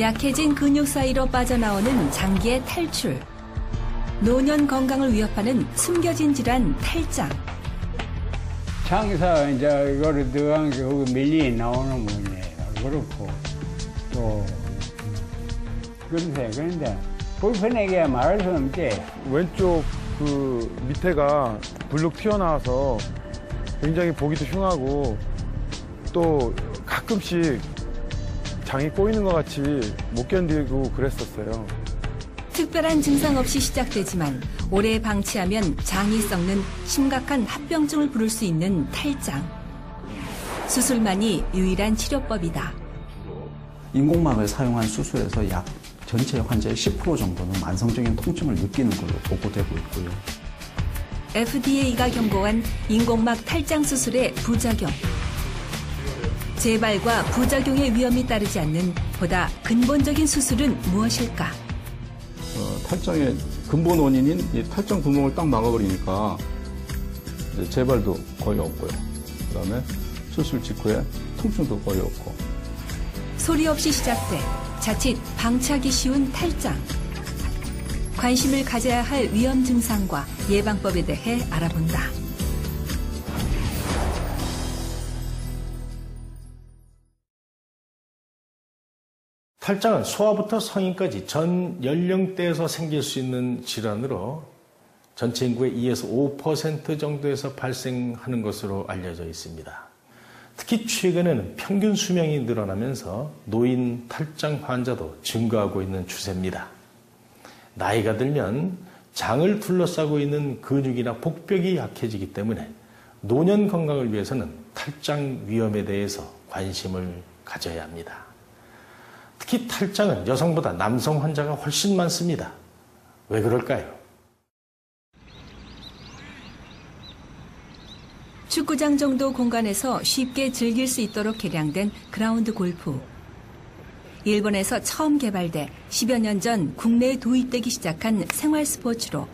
약해진 근육 사이로 빠져나오는 장기의 탈출. 노년 건강을 위협하는 숨겨진 질환 탈장. 장에서 이제 이거를 들어간 게 거기 밀리 나오는 거네요. 그렇고 또 그런데 불편하게 말할 수는 없지. 왼쪽 그 밑에가 불룩 튀어나와서 굉장히 보기도 흉하고 또 가끔씩 장이 꼬이는 것 같이 못 견디고 그랬었어요. 특별한 증상 없이 시작되지만 오래 방치하면 장이 썩는 심각한 합병증을 부를 수 있는 탈장. 수술만이 유일한 치료법이다. 인공막을 사용한 수술에서 약 전체 환자의 10% 정도는 만성적인 통증을 느끼는 걸로 보고되고 있고요. FDA가 경고한 인공막 탈장 수술의 부작용. 재발과 부작용의 위험이 따르지 않는 보다 근본적인 수술은 무엇일까? 탈장의 근본 원인인 이 탈장 구멍을 딱 막아버리니까 이제 재발도 거의 없고요. 그다음에 수술 직후에 통증도 거의 없고. 소리 없이 시작돼 자칫 방치하기 쉬운 탈장. 관심을 가져야 할 위험 증상과 예방법에 대해 알아본다. 탈장은 소아부터 성인까지 전 연령대에서 생길 수 있는 질환으로 전체 인구의 2에서 5% 정도에서 발생하는 것으로 알려져 있습니다. 특히 최근에는 평균 수명이 늘어나면서 노인 탈장 환자도 증가하고 있는 추세입니다. 나이가 들면 장을 둘러싸고 있는 근육이나 복벽이 약해지기 때문에 노년 건강을 위해서는 탈장 위험에 대해서 관심을 가져야 합니다. 특히 탈장은 여성보다 남성 환자가 훨씬 많습니다. 왜 그럴까요? 축구장 정도 공간에서 쉽게 즐길 수 있도록 개량된 그라운드 골프. 일본에서 처음 개발돼 10여 년 전 국내에 도입되기 시작한 생활 스포츠로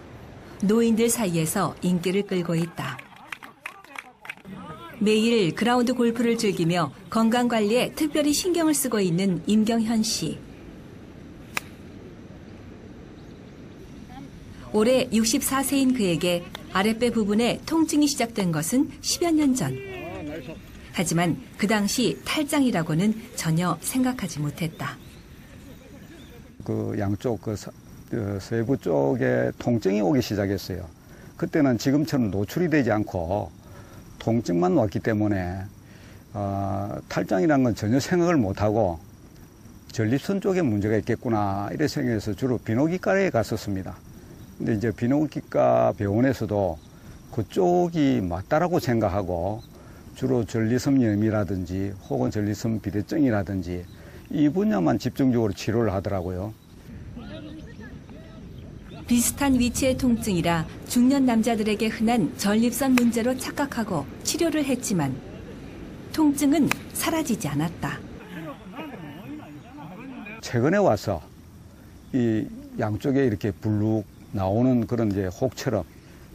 노인들 사이에서 인기를 끌고 있다. 매일 그라운드 골프를 즐기며 건강관리에 특별히 신경을 쓰고 있는 임경현 씨. 올해 64세인 그에게 아랫배 부분에 통증이 시작된 것은 10여 년 전. 하지만 그 당시 탈장이라고는 전혀 생각하지 못했다. 그 양쪽 세부 쪽에 통증이 오기 시작했어요. 그때는 지금처럼 노출이 되지 않고 통증만 왔기 때문에 탈장이라는 건 전혀 생각을 못하고 전립선 쪽에 문제가 있겠구나 이래 생각해서 주로 비뇨기과에 갔었습니다. 근데 이제 비뇨기과 병원에서도 그쪽이 맞다라고 생각하고 주로 전립선염이라든지 혹은 전립선 비대증이라든지 이 분야만 집중적으로 치료를 하더라고요. 비슷한 위치의 통증이라 중년 남자들에게 흔한 전립선 문제로 착각하고 치료를 했지만 통증은 사라지지 않았다. 최근에 와서 이 양쪽에 이렇게 불룩 나오는 그런 이제 혹처럼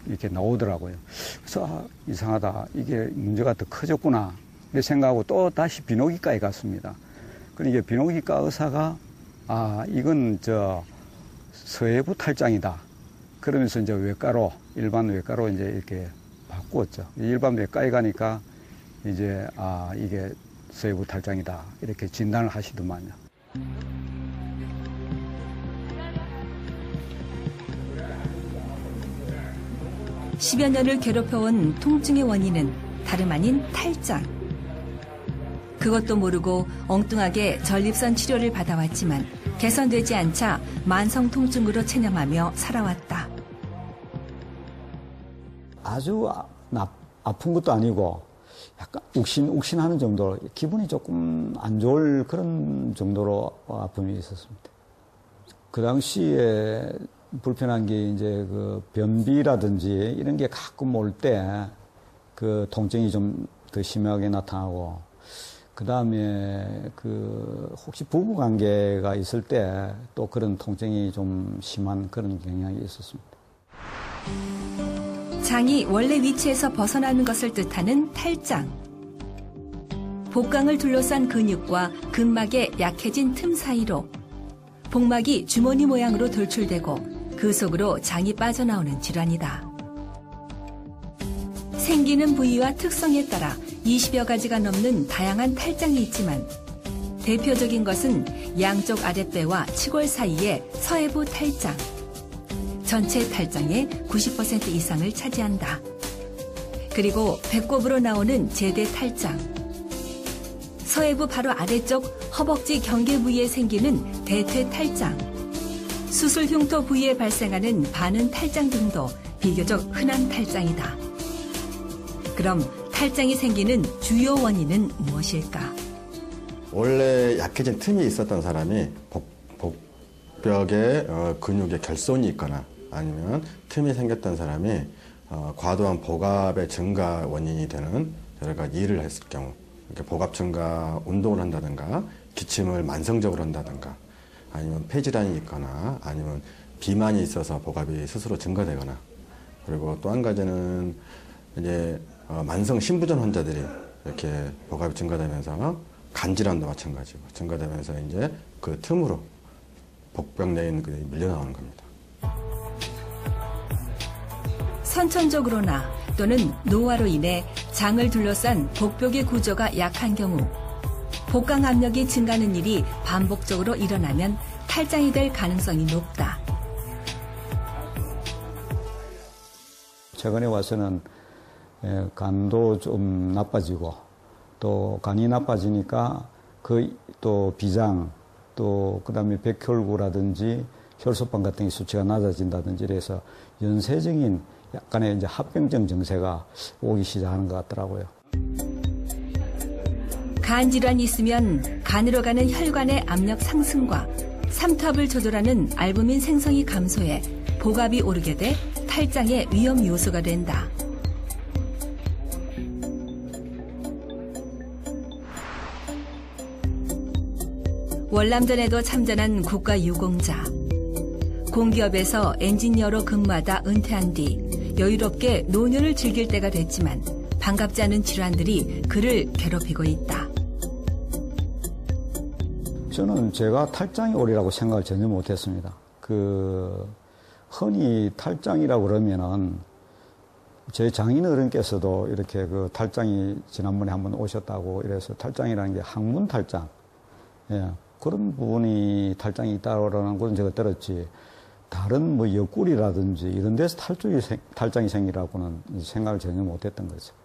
이렇게 나오더라고요. 그래서 이상하다. 이게 문제가 더 커졌구나. 이렇게 생각하고 또 다시 비뇨기과에 갔습니다. 그러니까 비뇨기과 의사가 이건 서해부 탈장이다. 그러면서 이제 일반 외과로 이제 이렇게 바꾸었죠. 일반 외과에 가니까 이제 이게 서해부 탈장이다. 이렇게 진단을 하시더만요. 십여 년을 괴롭혀온 통증의 원인은 다름 아닌 탈장. 그것도 모르고 엉뚱하게 전립선 치료를 받아왔지만 개선되지 않자 만성 통증으로 체념하며 살아왔다. 아주 아픈 것도 아니고 약간 욱신욱신하는 정도로 기분이 조금 안 좋을 그런 정도로 아픔이 있었습니다. 그 당시에 불편한 게 이제 그 변비라든지 이런 게 가끔 올 때 그 통증이 좀 더 심하게 나타나고 그 다음에 혹시 부부 관계가 있을 때 또 그런 통증이 좀 심한 그런 경향이 있었습니다. 장이 원래 위치에서 벗어나는 것을 뜻하는 탈장. 복강을 둘러싼 근육과 근막의 약해진 틈 사이로 복막이 주머니 모양으로 돌출되고 그 속으로 장이 빠져나오는 질환이다. 생기는 부위와 특성에 따라 20여 가지가 넘는 다양한 탈장이 있지만 대표적인 것은 양쪽 아랫배와 치골 사이의 서해부 탈장. 전체 탈장의 90% 이상을 차지한다. 그리고 배꼽으로 나오는 제대 탈장. 서해부 바로 아래쪽 허벅지 경계 부위에 생기는 대퇴 탈장. 수술 흉터 부위에 발생하는 반은 탈장 등도 비교적 흔한 탈장이다. 그럼 탈장이 생기는 주요 원인은 무엇일까? 원래 약해진 틈이 있었던 사람이 복벽에 근육에 결손이 있거나 아니면 틈이 생겼던 사람이 과도한 복압의 증가 원인이 되는 여러 가지 일을 했을 경우, 이렇게 복압 증가 운동을 한다든가 기침을 만성적으로 한다든가 아니면 폐질환이 있거나 아니면 비만이 있어서 복압이 스스로 증가되거나, 그리고 또 한 가지는 이제 만성 신부전 환자들이 이렇게 복압이 증가되면서 간질환도 마찬가지고 증가되면서 이제 그 틈으로 복벽 내에 있는 것들이 밀려나오는 겁니다. 선천적으로나 또는 노화로 인해 장을 둘러싼 복벽의 구조가 약한 경우 복강 압력이 증가하는 일이 반복적으로 일어나면 탈장이 될 가능성이 높다. 최근에 와서는 간도 좀 나빠지고 또 간이 나빠지니까 또 비장 또 그다음에 백혈구라든지 혈소판 같은 게 수치가 낮아진다든지 이래서 연쇄적인 약간의 이제 합병증 증세가 오기 시작하는 것 같더라고요. 간 질환이 있으면 간으로 가는 혈관의 압력 상승과 삼투압을 조절하는 알부민 생성이 감소해 복압이 오르게 돼 탈장의 위험 요소가 된다. 월남전에도 참전한 국가유공자. 공기업에서 엔지니어로 근무하다 은퇴한 뒤 여유롭게 노년을 즐길 때가 됐지만 반갑지 않은 질환들이 그를 괴롭히고 있다. 저는 제가 탈장이 오리라고 생각을 전혀 못했습니다. 흔히 탈장이라고 그러면은 제 장인 어른께서도 이렇게 탈장이 지난번에 한번 오셨다고 이래서 탈장이라는 게 항문 탈장, 그런 부분이 탈장이 있다라는 것은 제가 들었지, 다른 옆구리라든지 이런 데서 탈장이 생기라고는 생각을 전혀 못했던 거죠.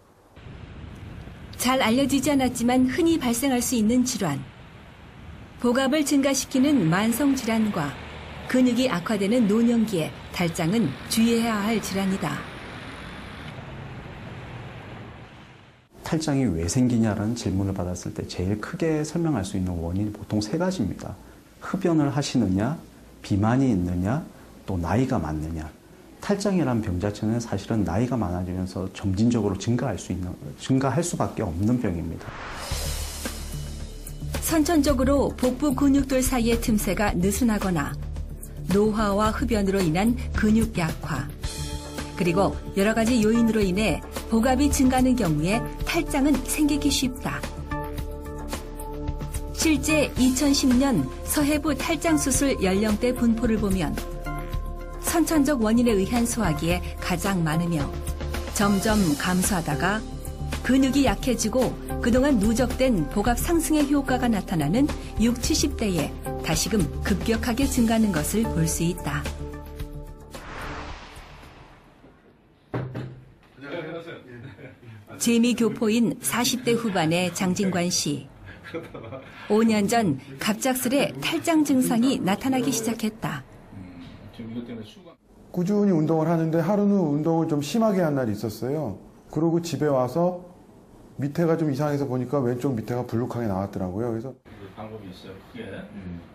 잘 알려지지 않았지만 흔히 발생할 수 있는 질환. 복압을 증가시키는 만성 질환과 근육이 악화되는 노년기에 탈장은 주의해야 할 질환이다. 탈장이 왜 생기냐라는 질문을 받았을 때 제일 크게 설명할 수 있는 원인이 보통 세 가지입니다. 흡연을 하시느냐, 비만이 있느냐, 또 나이가 많느냐. 탈장이라는 병 자체는 사실은 나이가 많아지면서 점진적으로 증가할 수밖에 없는 병입니다. 선천적으로 복부 근육돌 사이의 틈새가 느슨하거나 노화와 흡연으로 인한 근육 약화, 그리고 여러 가지 요인으로 인해 복압이 증가하는 경우에 탈장은 생기기 쉽다. 실제 2010년 서해부 탈장 수술 연령대 분포를 보면 선천적 원인에 의한 소화기에 가장 많으며 점점 감소하다가 근육이 약해지고 그동안 누적된 복압 상승의 효과가 나타나는 60, 70대에 다시금 급격하게 증가하는 것을 볼 수 있다. 재미교포인 40대 후반의 장진관 씨. 5년 전 갑작스레 탈장 증상이 나타나기 시작했다. 꾸준히 운동을 하는데 하루는 운동을 좀 심하게 한 날이 있었어요. 그러고 집에 와서 밑에가 좀 이상해서 보니까 왼쪽 밑에가 불룩하게 나왔더라고요. 그래서 방법이 있어요.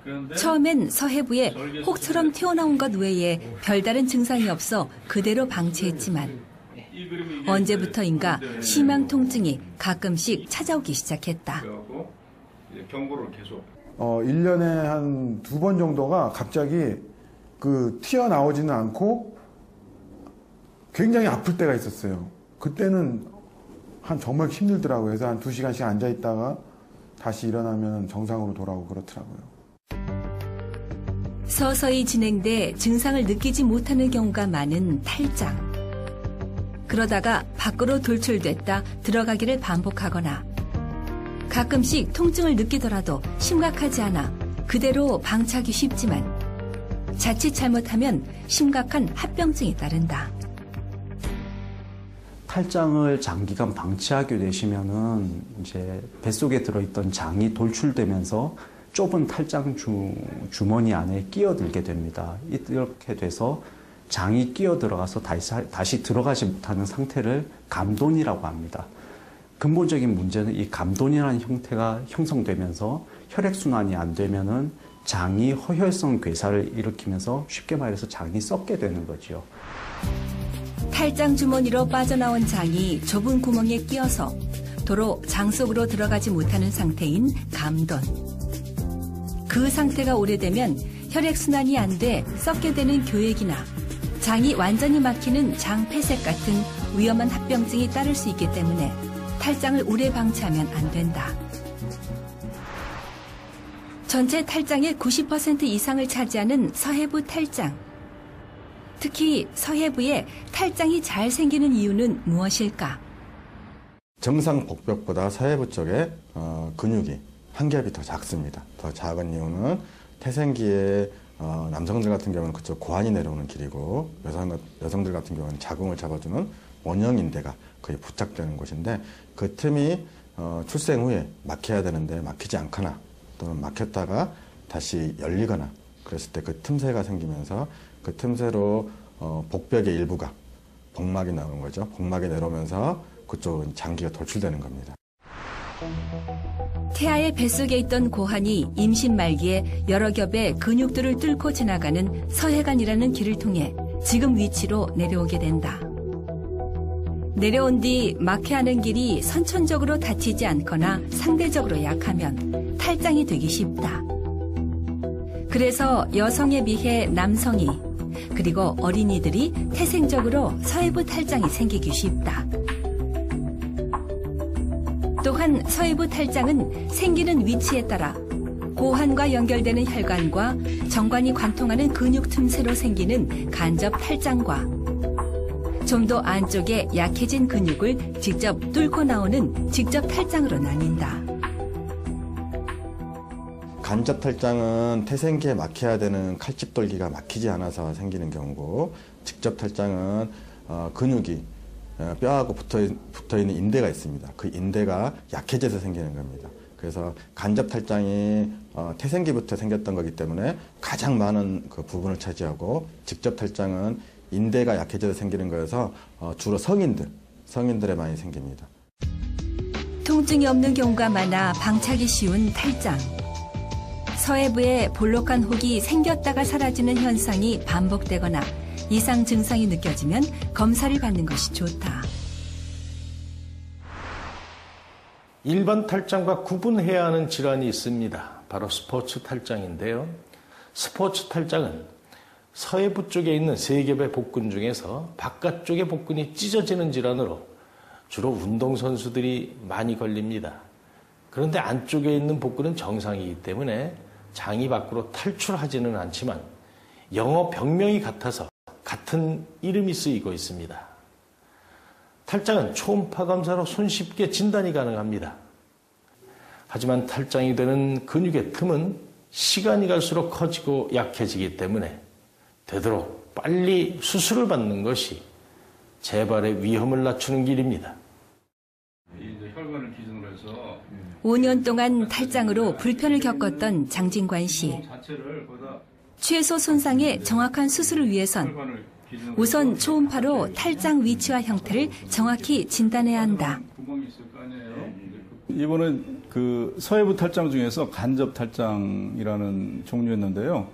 그런데 처음엔 서해부에 혹처럼 튀어나온 것 외에 별다른 증상이 없어 그대로 방치했지만 언제부터인가 심한 통증이 가끔씩 찾아오기 시작했다. 경고를 계속 1년에 한 2번 정도가 갑자기 튀어나오지는 않고 굉장히 아플 때가 있었어요. 그때는 정말 힘들더라고요. 그래서 한 2시간씩 앉아있다가 다시 일어나면 정상으로 돌아오고 그렇더라고요. 서서히 진행돼 증상을 느끼지 못하는 경우가 많은 탈장. 그러다가 밖으로 돌출됐다 들어가기를 반복하거나 가끔씩 통증을 느끼더라도 심각하지 않아 그대로 방치하기 쉽지만 자칫 잘못하면 심각한 합병증이 따른다. 탈장을 장기간 방치하게 되시면은 이제 뱃속에 들어있던 장이 돌출되면서 좁은 탈장 주머니 안에 끼어들게 됩니다. 이렇게 돼서 장이 끼어 들어가서 다시 들어가지 못하는 상태를 감돈이라고 합니다. 근본적인 문제는 이 감돈이라는 형태가 형성되면서 혈액순환이 안 되면은 장이 허혈성 괴사를 일으키면서 쉽게 말해서 장이 썩게 되는 거죠. 탈장 주머니로 빠져나온 장이 좁은 구멍에 끼어서 도로 장 속으로 들어가지 못하는 상태인 감돈. 그 상태가 오래되면 혈액순환이 안 돼 썩게 되는 교액이나 장이 완전히 막히는 장폐색 같은 위험한 합병증이 따를 수 있기 때문에 탈장을 오래 방치하면 안 된다. 전체 탈장의 90% 이상을 차지하는 서해부 탈장. 특히 서해부에 탈장이 잘 생기는 이유는 무엇일까? 정상 복벽보다 서해부 쪽에 근육이 한 겹이 더 작습니다. 더 작은 이유는 태생기에 남성들 같은 경우는 그쪽 고환이 내려오는 길이고 여성들 같은 경우는 자궁을 잡아주는 원형인대가 거의 부착되는 곳인데 그 틈이 출생 후에 막혀야 되는데 막히지 않거나 또는 막혔다가 다시 열리거나 그랬을 때 그 틈새가 생기면서 그 틈새로 복벽의 일부가 복막이 나오는 거죠. 복막이 내려오면서 그쪽은 장기가 돌출되는 겁니다. 태아의 뱃속에 있던 고환이 임신 말기에 여러 겹의 근육들을 뚫고 지나가는 서해관이라는 길을 통해 지금 위치로 내려오게 된다. 내려온 뒤 막혀하는 길이 선천적으로 다치지 않거나 상대적으로 약하면 탈장이 되기 쉽다. 그래서 여성에 비해 남성이 그리고 어린이들이 태생적으로 서해부 탈장이 생기기 쉽다. 또한 서해부 탈장은 생기는 위치에 따라 고환과 연결되는 혈관과 정관이 관통하는 근육 틈새로 생기는 간접 탈장과 좀 더 안쪽에 약해진 근육을 직접 뚫고 나오는 직접 탈장으로 나뉜다. 간접 탈장은 태생기에 막혀야 되는 칼집돌기가 막히지 않아서 생기는 경우고 직접 탈장은 근육이 뼈하고 붙어있는 인대가 있습니다. 그 인대가 약해져서 생기는 겁니다. 그래서 간접 탈장이 태생기부터 생겼던 거기 때문에 가장 많은 그 부분을 차지하고 직접 탈장은 인대가 약해져서 생기는 거여서 주로 성인들에 많이 생깁니다. 통증이 없는 경우가 많아 방치하기 쉬운 탈장. 서해부에 볼록한 혹이 생겼다가 사라지는 현상이 반복되거나 이상 증상이 느껴지면 검사를 받는 것이 좋다. 일반 탈장과 구분해야 하는 질환이 있습니다. 바로 스포츠 탈장인데요. 스포츠 탈장은 서해부 쪽에 있는 세 겹의 복근 중에서 바깥쪽의 복근이 찢어지는 질환으로 주로 운동선수들이 많이 걸립니다. 그런데 안쪽에 있는 복근은 정상이기 때문에 장이 밖으로 탈출하지는 않지만 영어 병명이 같아서 같은 이름이 쓰이고 있습니다. 탈장은 초음파 검사로 손쉽게 진단이 가능합니다. 하지만 탈장이 되는 근육의 틈은 시간이 갈수록 커지고 약해지기 때문에 되도록 빨리 수술을 받는 것이 재발의 위험을 낮추는 길입니다. 혈관을 기준으로 해서 5년 동안 탈장으로 불편을 겪었던 장진관 씨. 최소 손상의 정확한 수술을 위해선 우선 초음파로 탈장 위치와 형태를 정확히 진단해야 한다. 이번은 그 서해부 탈장 중에서 간접 탈장이라는 종류였는데요.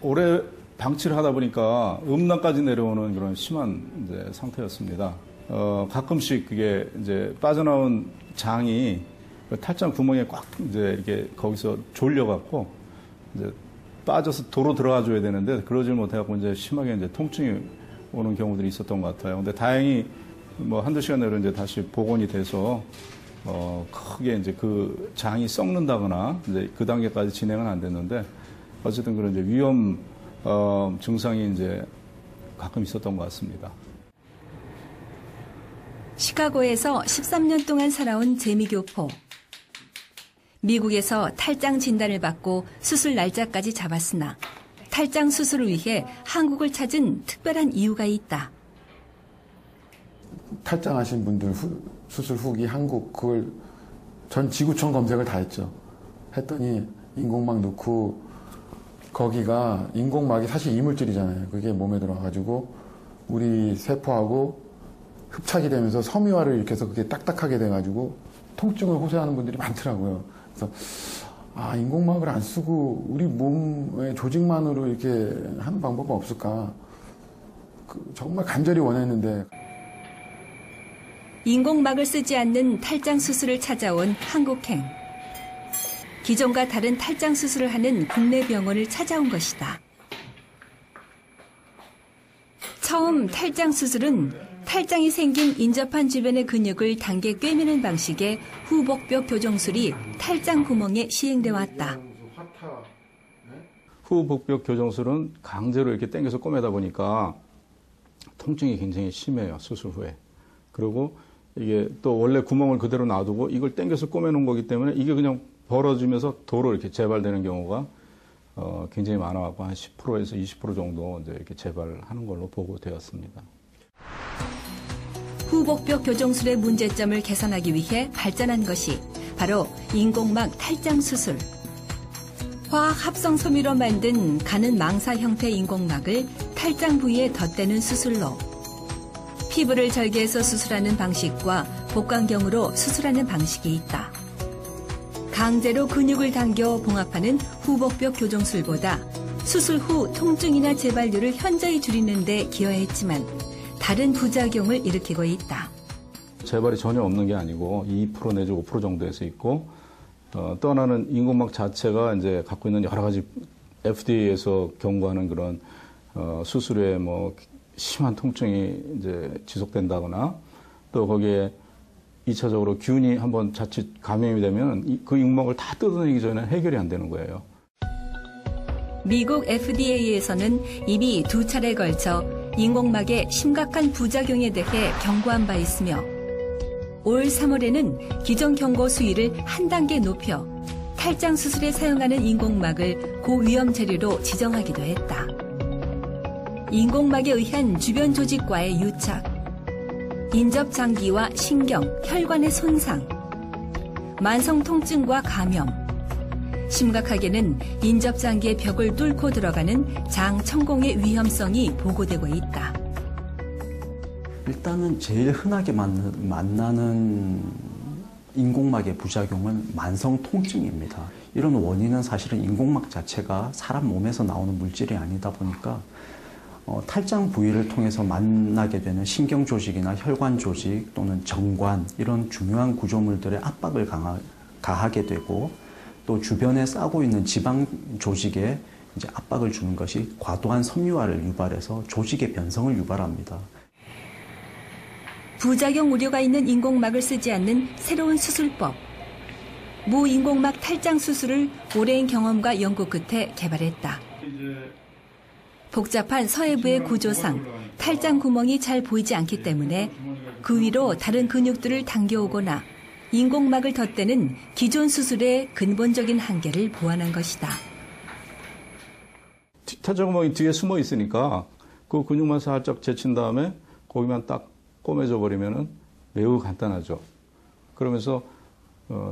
오래 방치를 하다 보니까 음낭까지 내려오는 그런 심한 이제 상태였습니다. 가끔씩 그게 이제 빠져나온 장이 그 탈장 구멍에 꽉 이제 이렇게 거기서 졸려갖고 이제 빠져서 도로 들어가 줘야 되는데 그러질 못해갖고 이제 심하게 이제 통증이 오는 경우들이 있었던 것 같아요. 근데 다행히 뭐 한두 시간 내로 이제 다시 복원이 돼서 크게 이제 그 장이 썩는다거나 이제 그 단계까지 진행은 안 됐는데 어쨌든 그런 이제 위험 증상이 이제 가끔 있었던 것 같습니다. 시카고에서 13년 동안 살아온 재미교포. 미국에서 탈장 진단을 받고 수술 날짜까지 잡았으나 탈장 수술을 위해 한국을 찾은 특별한 이유가 있다. 탈장하신 분들 수술 후기 한국 그걸 전 지구촌 검색을 다 했죠. 했더니 인공막 넣고 거기가 인공막이 사실 이물질이잖아요. 그게 몸에 들어가가지고 우리 세포하고 흡착이 되면서 섬유화를 일으켜서 그게 딱딱하게 돼가지고 통증을 호소하는 분들이 많더라고요. 그래서 인공막을 안 쓰고 우리 몸의 조직만으로 이렇게 하는 방법은 없을까? 정말 간절히 원했는데. 인공막을 쓰지 않는 탈장 수술을 찾아온 한국행. 기존과 다른 탈장 수술을 하는 국내 병원을 찾아온 것이다. 처음 탈장 수술은 탈장이 생긴 인접한 주변의 근육을 당겨 꿰매는 방식의 후복벽 교정술이 탈장 구멍에 시행돼 왔다. 후복벽 교정술은 강제로 이렇게 당겨서 꼬매다 보니까 통증이 굉장히 심해요, 수술 후에. 그리고 이게 또 원래 구멍을 그대로 놔두고 이걸 당겨서 꼬매놓은 거기 때문에 이게 그냥 벌어지면서 도로 이렇게 재발되는 경우가 굉장히 많아갖고 한 10%에서 20% 정도 이제 이렇게 재발하는 걸로 보고되었습니다. 후복벽 교정술의 문제점을 개선하기 위해 발전한 것이 바로 인공막 탈장 수술. 화학 합성 섬유로 만든 가는 망사 형태 인공막을 탈장 부위에 덧대는 수술로 피부를 절개해서 수술하는 방식과 복강경으로 수술하는 방식이 있다. 강제로 근육을 당겨 봉합하는 후복벽 교정술보다 수술 후 통증이나 재발률을 현저히 줄이는 데 기여했지만 다른 부작용을 일으키고 있다. 재발이 전혀 없는 게 아니고 2% 내지 5% 정도에서 있고 또 하나는 인공막 자체가 이제 갖고 있는 여러 가지 FDA에서 경고하는 그런 수술에 뭐 심한 통증이 이제 지속된다거나 또 거기에 2차적으로 균이 한번 자칫 감염이 되면 그 인공막을 다 뜯어내기 전에 해결이 안 되는 거예요. 미국 FDA에서는 이미 2차례에 걸쳐 인공막의 심각한 부작용에 대해 경고한 바 있으며 올 3월에는 기존 경고 수위를 한 단계 높여 탈장 수술에 사용하는 인공막을 고위험 재료로 지정하기도 했다. 인공막에 의한 주변 조직과의 유착, 인접 장기와 신경, 혈관의 손상, 만성 통증과 감염, 심각하게는 인접 장기의 벽을 뚫고 들어가는 장 천공의 위험성이 보고되고 있다. 일단은 제일 흔하게 만나는 인공막의 부작용은 만성 통증입니다. 이런 원인은 사실은 인공막 자체가 사람 몸에서 나오는 물질이 아니다 보니까 탈장 부위를 통해서 만나게 되는 신경 조직이나 혈관 조직 또는 정관 이런 중요한 구조물들의 압박을 가하게 되고 또 주변에 싸고 있는 지방 조직에 이제 압박을 주는 것이 과도한 섬유화를 유발해서 조직의 변성을 유발합니다. 부작용 우려가 있는 인공막을 쓰지 않는 새로운 수술법. 무인공막 탈장 수술을 오랜 경험과 연구 끝에 개발했다. 복잡한 서해부의 구조상 탈장 구멍이 잘 보이지 않기 때문에 그 위로 다른 근육들을 당겨오거나 인공막을 덧대는 기존 수술의 근본적인 한계를 보완한 것이다. 탈장 구멍이 뒤에 숨어 있으니까 그 근육만 살짝 제친 다음에 거기만 딱 꼬매져 버리면은 매우 간단하죠. 그러면서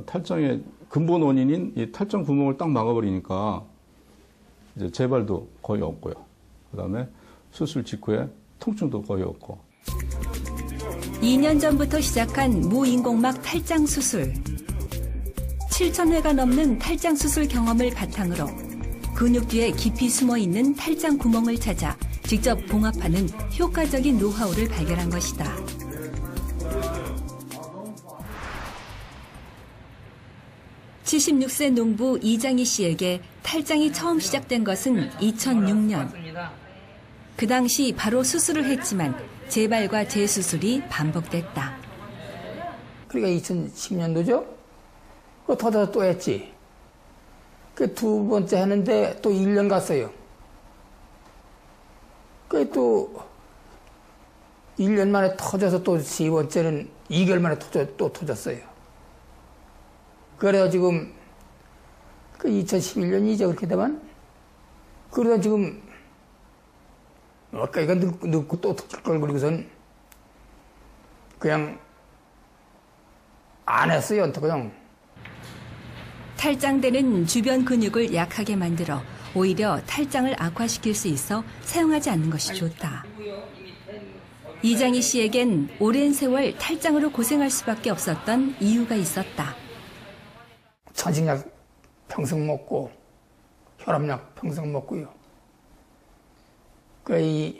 탈장의 근본 원인인 이 탈장 구멍을 딱 막아버리니까 이제 재발도 거의 없고요. 그다음에 수술 직후에 통증도 거의 없고. 2년 전부터 시작한 무인공막 탈장 수술. 7,000회가 넘는 탈장 수술 경험을 바탕으로 근육 뒤에 깊이 숨어 있는 탈장 구멍을 찾아 직접 봉합하는 효과적인 노하우를 발견한 것이다. (76세) 농부 이장희 씨에게 탈장이 처음 시작된 것은 2006년. 그 당시 바로 수술을 했지만 재발과 재수술이 반복됐다. 그러니까 2010년도죠? 더 또 했지. 그 두 번째 했는데 또 1년 갔어요. 그 또 1년 만에 터져서 또 세 번째는 2개월 만에 또 터졌어요. 그래서 지금 그 2011년이죠. 그렇게 되면 그러다 지금 아까 이거 늙고 또 터질 걸 그러고선 그냥 안 했어요. 그냥. 탈장되는 주변 근육을 약하게 만들어 오히려 탈장을 악화시킬 수 있어 사용하지 않는 것이 좋다. 이장희 씨에겐 오랜 세월 탈장으로 고생할 수밖에 없었던 이유가 있었다. 천식약 평생 먹고 혈압약 평생 먹고요. 이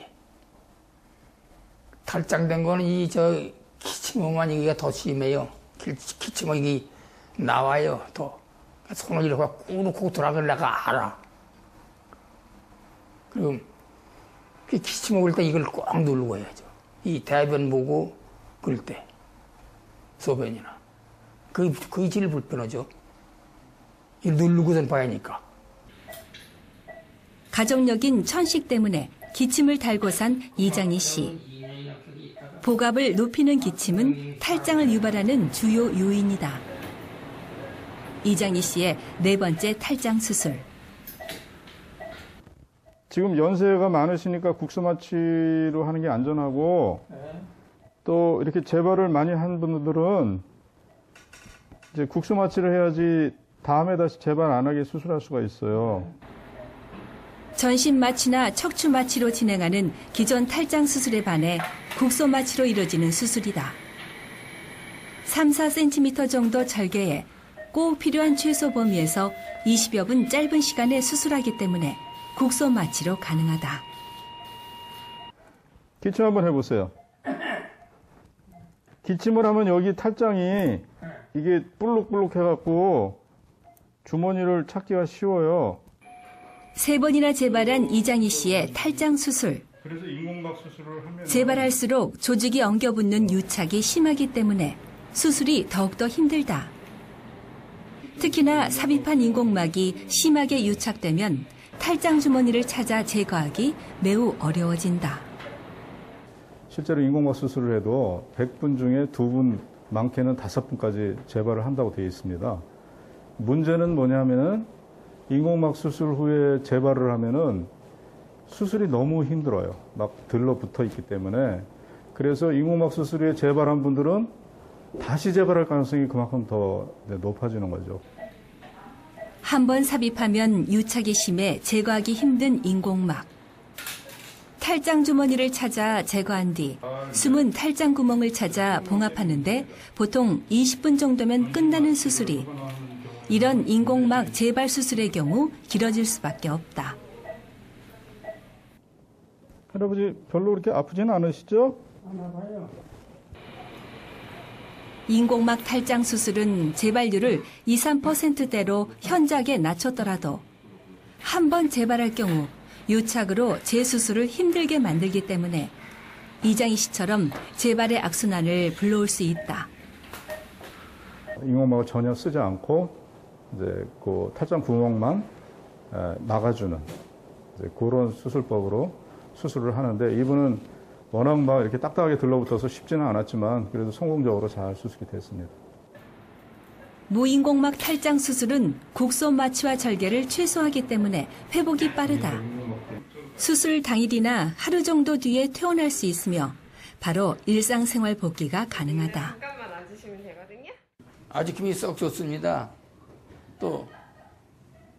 탈장된 거는 기침음만 이게 더 심해요. 기침음이 나와요. 더 손을 이렇게 꾹 놓고 들어가길 내가 알아. 그럼 기침 먹을 때 이걸 꼭 누르고 해야죠. 이 대변 보고 그럴 때 소변이나 그게 제일 불편하죠. 이 누르고선 봐야 하니까. 가족력인 천식 때문에 기침을 달고 산 이장희 씨. 복압을 높이는 기침은 탈장을 유발하는 주요 요인이다. 이장희 씨의 네 번째 탈장 수술. 지금 연세가 많으시니까 국소마취로 하는 게 안전하고 또 이렇게 재발을 많이 한 분들은 이제 국소마취를 해야지 다음에 다시 재발 안 하게 수술할 수가 있어요. 전신마취나 척추마취로 진행하는 기존 탈장 수술에 반해 국소마취로 이루어지는 수술이다. 3, 4cm 정도 절개해 꼭 필요한 최소 범위에서 20여 분 짧은 시간에 수술하기 때문에 국소마취로 가능하다. 기침 한번 해보세요. 기침을 하면 여기 탈장이 이게 볼록볼록 해갖고 주머니를 찾기가 쉬워요. 3번이나 재발한 이장희 씨의 탈장 수술. 그래서 인공막 수술을 하면 재발할수록 조직이 엉겨붙는 유착이 심하기 때문에 수술이 더욱더 힘들다. 특히나 삽입한 인공막이 심하게 유착되면 탈장 주머니를 찾아 제거하기 매우 어려워진다. 실제로 인공막 수술을 해도 100분 중에 2분, 많게는 5분까지 재발을 한다고 되어 있습니다. 문제는 뭐냐면은 인공막 수술 후에 재발을 하면은 수술이 너무 힘들어요. 막 들러붙어 있기 때문에. 그래서 인공막 수술 후에 재발한 분들은 다시 재발할 가능성이 그만큼 더 높아지는 거죠. 한번 삽입하면 유착이 심해 제거하기 힘든 인공막. 탈장 주머니를 찾아 제거한 뒤 숨은 탈장 구멍을 찾아 봉합하는데 보통 20분 정도면 끝나는 수술이 이런 인공막 재발 수술의 경우 길어질 수밖에 없다. 할아버지 별로 그렇게 아프지는 않으시죠? 안 아파요. 인공막 탈장 수술은 재발률을 2, 3%대로 현저하게 낮췄더라도 한 번 재발할 경우 유착으로 재수술을 힘들게 만들기 때문에 이장희 씨처럼 재발의 악순환을 불러올 수 있다. 인공막을 전혀 쓰지 않고 이제 그 탈장 구멍만 막아주는 이제 그런 수술법으로 수술을 하는데 이분은 워낙 막 이렇게 딱딱하게 들러붙어서 쉽지는 않았지만 그래도 성공적으로 잘 수술이 됐습니다. 무인공막 탈장 수술은 국소마취와 절개를 최소화하기 때문에 회복이 빠르다. 수술 당일이나 하루 정도 뒤에 퇴원할 수 있으며 바로 일상생활 복귀가 가능하다. 잠깐만 앉으시면 되거든요. 아주 기분이 썩 좋습니다. 또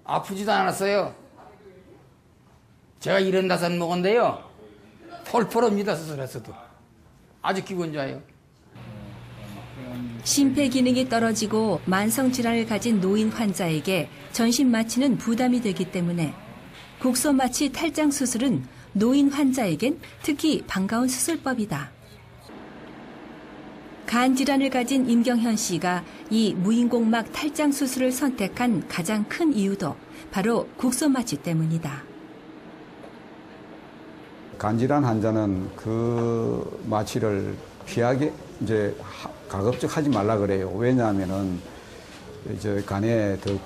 아프지도 않았어요. 제가 75살 먹었는데요. 펄펄합니다. 수술했어도. 아주 기분 좋아요. 심폐 기능이 떨어지고 만성질환을 가진 노인 환자에게 전신마취는 부담이 되기 때문에 국소마취 탈장 수술은 노인 환자에겐 특히 반가운 수술법이다. 간 질환을 가진 임경현 씨가 이 무인공막 탈장 수술을 선택한 가장 큰 이유도 바로 국소마취 때문이다. 간질환 환자는 그 마취를 피하게 이제 가급적 하지 말라 그래요. 왜냐하면은 이제 간에 더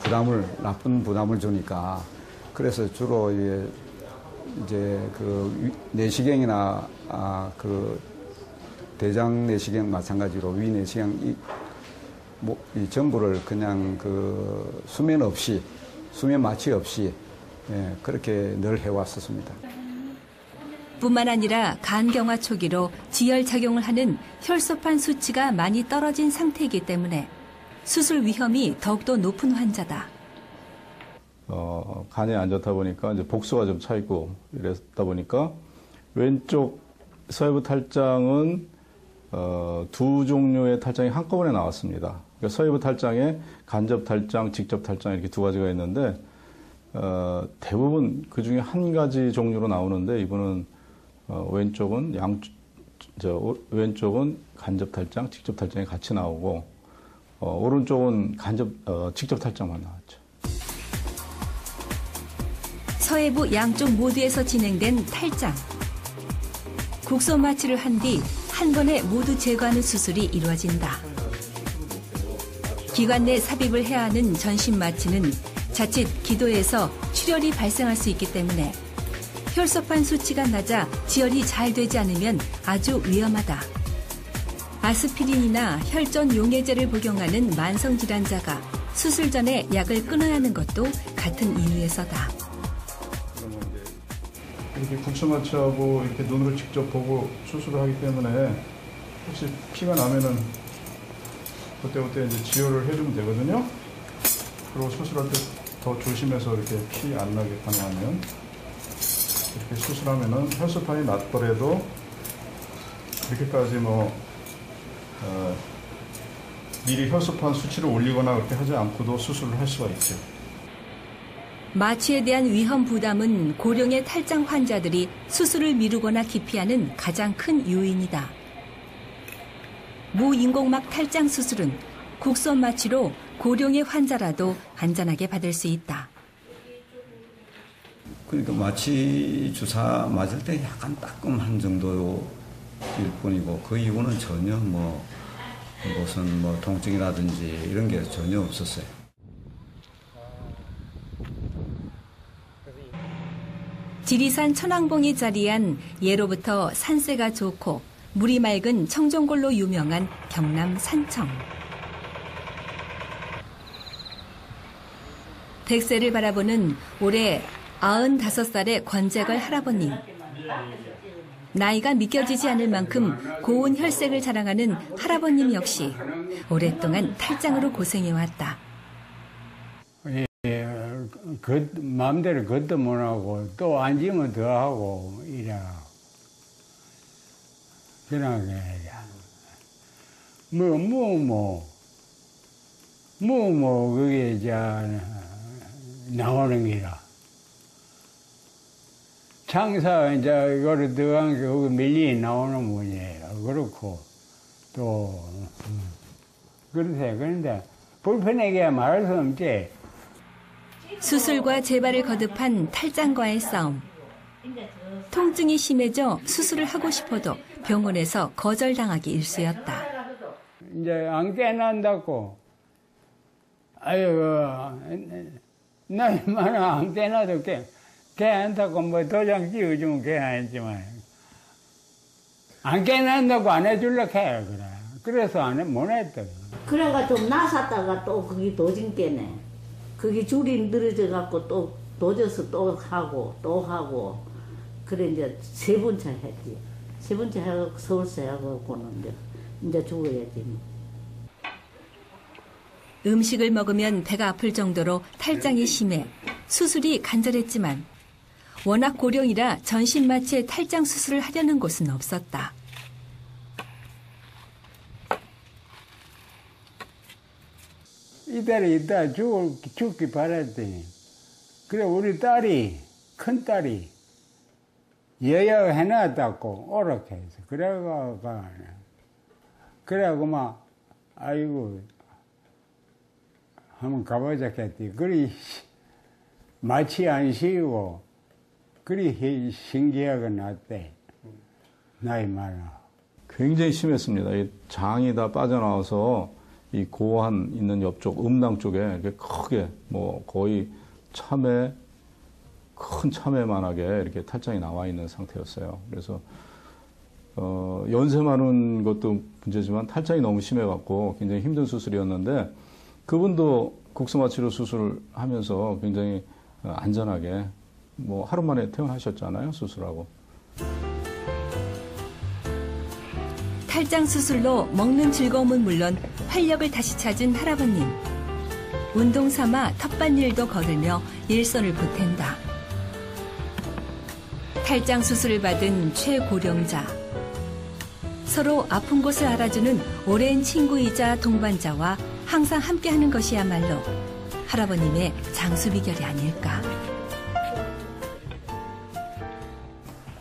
나쁜 부담을 주니까 그래서 주로 이제 그 내시경이나 그 대장 내시경 마찬가지로 위 내시경 이 전부를 그냥 그 수면 마취 없이 그렇게 늘 해왔었습니다. 뿐만 아니라 간경화 초기로 지혈작용을 하는 혈소판 수치가 많이 떨어진 상태이기 때문에 수술 위험이 더욱더 높은 환자다. 간이 안 좋다 보니까 이제 복수가 좀 차 있고 이랬다 보니까 왼쪽 서해부 탈장은 두 종류의 탈장이 한꺼번에 나왔습니다. 그러니까 서해부 탈장에 간접 탈장, 직접 탈장 이렇게 두 가지가 있는데 대부분 그 중에 한 가지 종류로 나오는데 이분은 왼쪽은 왼쪽은 간접 탈장, 직접 탈장이 같이 나오고 오른쪽은 직접 탈장만 나왔죠. 서해부 양쪽 모두에서 진행된 탈장. 국소 마취를 한 뒤 한 번에 모두 제거하는 수술이 이루어진다. 기관 내 삽입을 해야 하는 전신 마취는 자칫 기도에서 출혈이 발생할 수 있기 때문에 혈소판 수치가 낮아 지혈이 잘 되지 않으면 아주 위험하다. 아스피린이나 혈전 용해제를 복용하는 만성 질환자가 수술 전에 약을 끊어야 하는 것도 같은 이유에서다. 이렇게 국소 마취하고 이렇게 눈으로 직접 보고 수술을 하기 때문에 혹시 피가 나면은 그때 이제 지혈을 해주면 되거든요. 그리고 수술할 때 더 조심해서 이렇게 피 안 나게 하면 이렇게 수술하면은 혈소판이 낮더라도 그렇게까지 미리 혈소판 수치를 올리거나 그렇게 하지 않고도 수술을 할 수가 있죠. 마취에 대한 위험 부담은 고령의 탈장 환자들이 수술을 미루거나 기피하는 가장 큰 요인이다. 무인공막 탈장 수술은 국소 마취로 고령의 환자라도 안전하게 받을 수 있다. 그러니까 마취 주사 맞을 때 약간 따끔한 정도일 뿐이고 그 이후는 전혀 무슨 통증이라든지 이런 게 전혀 없었어요. 지리산 천왕봉이 자리한 예로부터 산세가 좋고 물이 맑은 청정골로 유명한 경남 산청. 백세를 바라보는 올해 95살의 권재걸 할아버님. 나이가 믿겨지지 않을 만큼 고운 혈색을 자랑하는 할아버님 역시 오랫동안 탈장으로 고생해왔다. 마음대로 걷도 못하고 또 앉으면 더 하고 이래. 그냥 그게 나오는 기라. 장사 이제 이거를 들어간 게 거기 밀리 나오는 문이에요. 그렇고 또 그러세요. 그런데 불편하게 말할 수 없지. 수술과 재발을 거듭한 탈장과의 싸움. 통증이 심해져 수술을 하고 싶어도 병원에서 거절당하기 일쑤였다. 이제 안 깨난다고. 아유, 나이 많아 안 깨나도 걔 안다고 도장 찍어주면 걔 아니지만 안 깨난다고 안 해줄라 해 그래. 그래서 못 했다. 그래가 좀 나섰다가 또 그게 도진 깨네. 그게 줄이 늘어져 갖고 또 도져서 또 하고 그래 이제 세 번째 했지. 세 번째 해갖고 서울서 해갖고는 이제 죽어야지. 음식을 먹으면 배가 아플 정도로 탈장이 심해 수술이 간절했지만 워낙 고령이라 전신 마취에 탈장 수술을 하려는 곳은 없었다. 이대로 있다 죽기 바랬더니 그래 우리 큰딸이 여여 해놨다고 오락해 해서 그래가고 막 아이고 한번 가보자 했더니 그리 마취 안 쉬고 그리 신기하게 났대. 나이 많아. 굉장히 심했습니다. 이 장이 다 빠져나와서 이 고안 있는 옆쪽 음낭 쪽에 이렇게 크게 뭐 거의 큰 참외만하게 이렇게 탈장이 나와 있는 상태였어요. 그래서 연세 많은 것도 문제지만 탈장이 너무 심해갖고 굉장히 힘든 수술이었는데 그분도 국소마취로 수술하면서 굉장히 안전하게 뭐 하루 만에 퇴원하셨잖아요, 수술하고. 탈장 수술로 먹는 즐거움은 물론 활력을 다시 찾은 할아버님. 운동 삼아 텃밭일도 거들며 일손을 보탠다. 탈장 수술을 받은 최고령자. 서로 아픈 곳을 알아주는 오랜 친구이자 동반자와 항상 함께하는 것이야말로 할아버님의 장수 비결이 아닐까.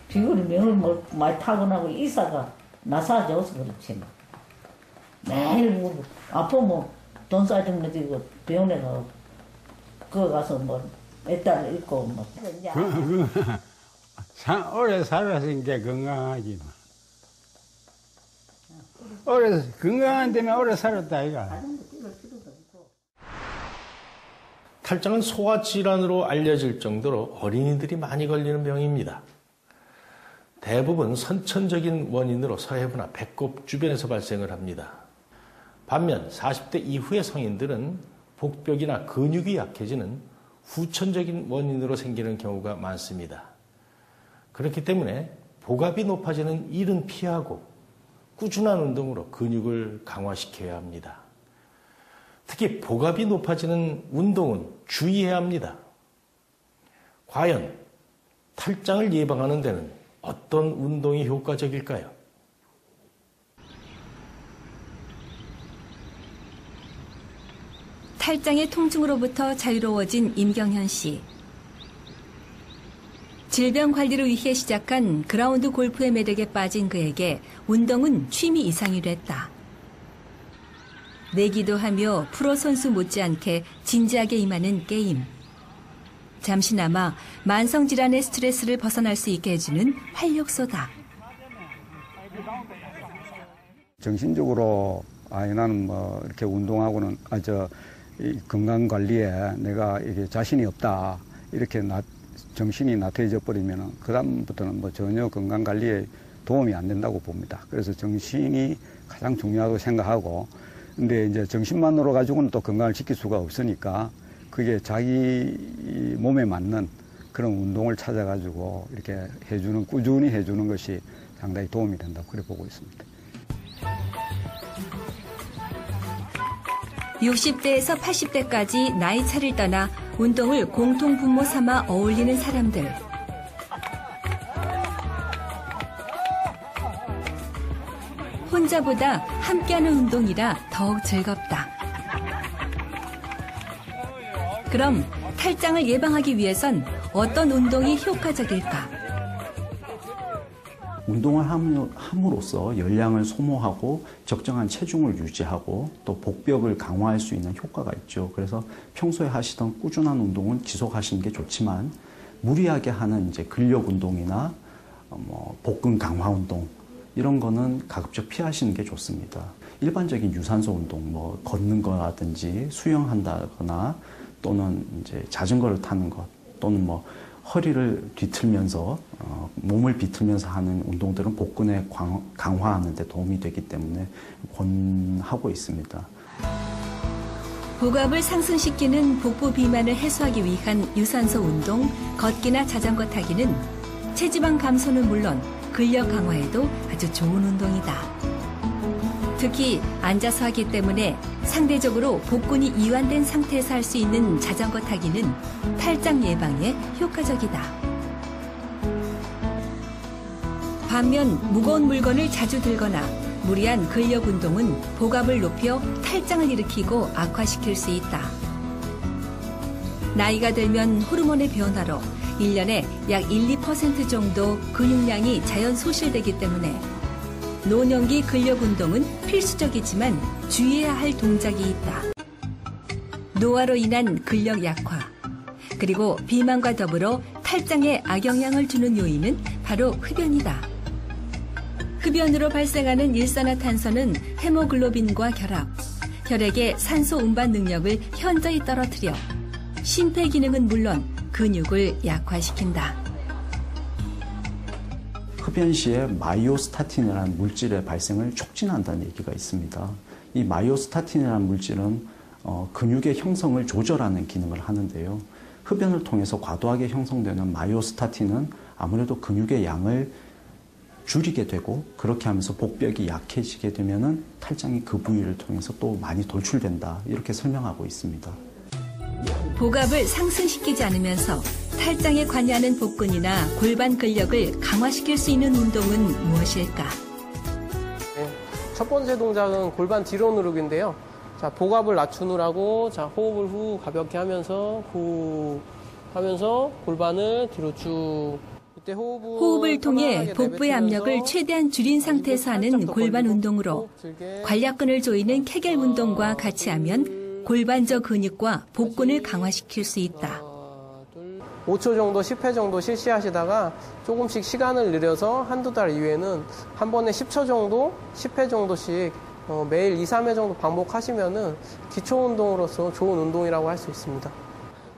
비결이 명을 많이 타고나고 이사가 나사져서 그렇지 뭐. 매일 뭐 아프면 돈 싸주는 거지 병원에 가고 그거 가서 뭐 애딸 있고 뭐. 오래 살았으니까 건강하지 뭐. 오래 건강한 데면 오래 살았다 아이가. 탈장은 소화 질환으로 알려질 정도로 어린이들이 많이 걸리는 병입니다. 대부분 선천적인 원인으로 서해부나 배꼽 주변에서 발생을 합니다. 반면 40대 이후의 성인들은 복벽이나 근육이 약해지는 후천적인 원인으로 생기는 경우가 많습니다. 그렇기 때문에 복압이 높아지는 일은 피하고 꾸준한 운동으로 근육을 강화시켜야 합니다. 특히 복압이 높아지는 운동은 주의해야 합니다. 과연 탈장을 예방하는 데는 어떤 운동이 효과적일까요? 탈장의 통증으로부터 자유로워진 임경현 씨. 질병 관리를 위해 시작한 그라운드 골프의 매력에 빠진 그에게 운동은 취미 이상이 됐다. 내기도 하며 프로 선수 못지않게 진지하게 임하는 게임. 잠시나마 만성질환의 스트레스를 벗어날 수 있게 해주는 활력소다. 정신적으로 나는 뭐 이렇게 운동하고는 건강 관리에 내가 이게 자신이 없다 이렇게 정신이 나태해져 버리면 그다음부터는 뭐 전혀 건강 관리에 도움이 안 된다고 봅니다. 그래서 정신이 가장 중요하다고 생각하고, 근데 이제 정신만으로 가지고는 또 건강을 지킬 수가 없으니까 그게 자기 몸에 맞는 그런 운동을 찾아가지고 이렇게 꾸준히 해주는 것이 상당히 도움이 된다고 그래 보고 있습니다. 60대에서 80대까지 나이 차를 떠나 운동을 공통 분모 삼아 어울리는 사람들. 혼자보다 함께하는 운동이라 더욱 즐겁다. 그럼 탈장을 예방하기 위해선 어떤 운동이 효과적일까? 운동을 함으로써 열량을 소모하고 적정한 체중을 유지하고 또 복벽을 강화할 수 있는 효과가 있죠. 그래서 평소에 하시던 꾸준한 운동은 지속하시는 게 좋지만 무리하게 하는 이제 근력 운동이나 복근 강화 운동 이런 거는 가급적 피하시는 게 좋습니다. 일반적인 유산소 운동, 걷는 거라든지 수영한다거나 또는 이제 자전거를 타는 것 또는 허리를 뒤틀면서 몸을 비틀면서 하는 운동들은 복근에 강화하는 데 도움이 되기 때문에 권하고 있습니다. 복압을 상승시키는 복부 비만을 해소하기 위한 유산소 운동, 걷기나 자전거 타기는 체지방 감소는 물론 근력 강화에도 아주 좋은 운동이다. 특히 앉아서 하기 때문에 상대적으로 복근이 이완된 상태에서 할 수 있는 자전거 타기는 탈장 예방에 효과적이다. 반면 무거운 물건을 자주 들거나 무리한 근력 운동은 복압을 높여 탈장을 일으키고 악화시킬 수 있다. 나이가 들면 호르몬의 변화로 1년에 약 1~2% 정도 근육량이 자연 소실되기 때문에 노년기 근력 운동은 필수적이지만 주의해야 할 동작이 있다. 노화로 인한 근력 약화, 그리고 비만과 더불어 탈장에 악영향을 주는 요인은 바로 흡연이다. 흡연으로 발생하는 일산화탄소는 헤모글로빈과 결합, 혈액의 산소 운반 능력을 현저히 떨어뜨려 심폐 기능은 물론 근육을 약화시킨다. 흡연 시에 마이오스타틴이라는 물질의 발생을 촉진한다는 얘기가 있습니다. 이 마이오스타틴이라는 물질은 근육의 형성을 조절하는 기능을 하는데요. 흡연을 통해서 과도하게 형성되는 마이오스타틴은 아무래도 근육의 양을 줄이게 되고, 그렇게 하면서 복벽이 약해지게 되면은 탈장이 그 부위를 통해서 또 많이 돌출된다, 이렇게 설명하고 있습니다. 복압을 상승시키지 않으면서 탈장에 관여하는 복근이나 골반 근력을 강화시킬 수 있는 운동은 무엇일까? 첫 번째 동작은 골반 뒤로 누르기인데요. 자, 복압을 낮추느라고, 자, 호흡을 후 가볍게 하면서 후 하면서 골반을 뒤로 쭉. 이때 호흡을 통해 복부의 압력을 최대한 줄인 상태에서 하는 골반 운동으로 관략근을 조이는 케겔 운동과 같이 하면 골반저 근육과 복근을 강화시킬 수 있다. 5초 정도, 10회 정도 실시하시다가 조금씩 시간을 늘려서 한두 달 이후에는 한 번에 10초 정도, 10회 정도씩 매일 2, 3회 정도 반복하시면은 기초 운동으로서 좋은 운동이라고 할 수 있습니다.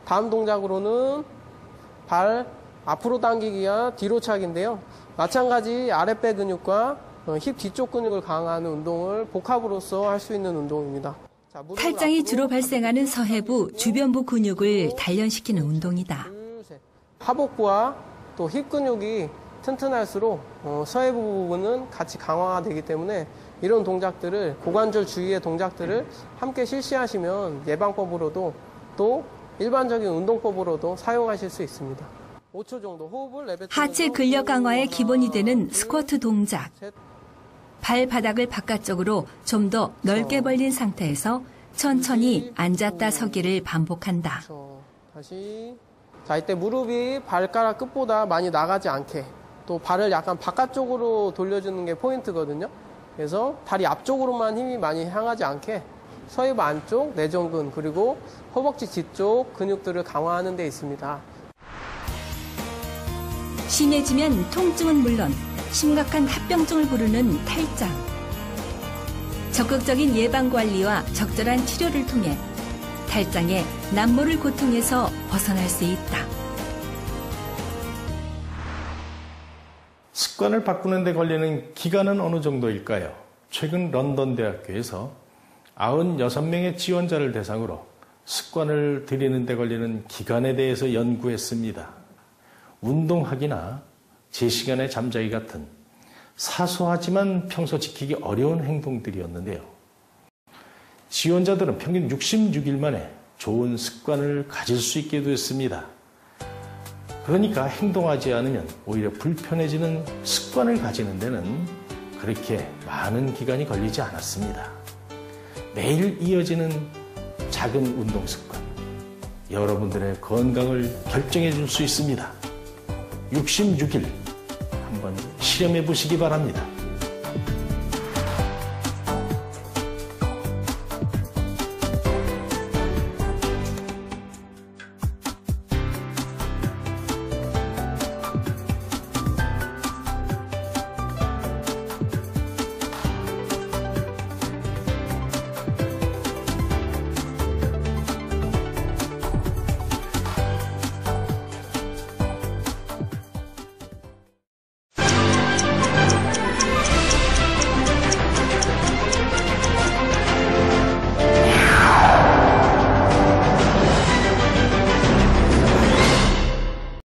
다음 동작으로는 발 앞으로 당기기와 뒤로 차기인데요. 마찬가지 아랫배 근육과 힙 뒤쪽 근육을 강화하는 운동을 복합으로서 할 수 있는 운동입니다. 자, 탈장이 주로 발생하는 서해부, 주변부 근육을 단련시키는 운동이다. 하복부와 또 힙 근육이 튼튼할수록 서해부 부분은 같이 강화가 되기 때문에 이런 동작들을, 고관절 주위의 동작들을 함께 실시하시면 예방법으로도 또 일반적인 운동법으로도 사용하실 수 있습니다. 5초 정도 호흡을 내뱉으면서 하체 근력 강화의 기본이 되는 스쿼트 동작. 발바닥을 바깥쪽으로 좀 더 넓게 벌린 상태에서 천천히 앉았다 서기를 반복한다. 다시. 자, 이때 무릎이 발가락 끝보다 많이 나가지 않게, 또 발을 약간 바깥쪽으로 돌려주는 게 포인트거든요. 그래서 다리 앞쪽으로만 힘이 많이 향하지 않게 서해부 안쪽, 내전근, 그리고 허벅지 뒤쪽 근육들을 강화하는 데 있습니다. 심해지면 통증은 물론 심각한 합병증을 부르는 탈장. 적극적인 예방관리와 적절한 치료를 통해 탈장의 남모를 고통에서 벗어날 수 있다. 습관을 바꾸는 데 걸리는 기간은 어느 정도일까요? 최근 런던 대학교에서 96명의 지원자를 대상으로 습관을 들이는 데 걸리는 기간에 대해서 연구했습니다. 운동하기나 제 시간에 잠자기 같은 사소하지만 평소 지키기 어려운 행동들이었는데요. 지원자들은 평균 66일 만에 좋은 습관을 가질 수 있게 됐습니다. 그러니까 행동하지 않으면 오히려 불편해지는 습관을 가지는 데는 그렇게 많은 기간이 걸리지 않았습니다. 매일 이어지는 작은 운동 습관, 여러분들의 건강을 결정해 줄 수 있습니다. 66일 한번 실험해 보시기 바랍니다.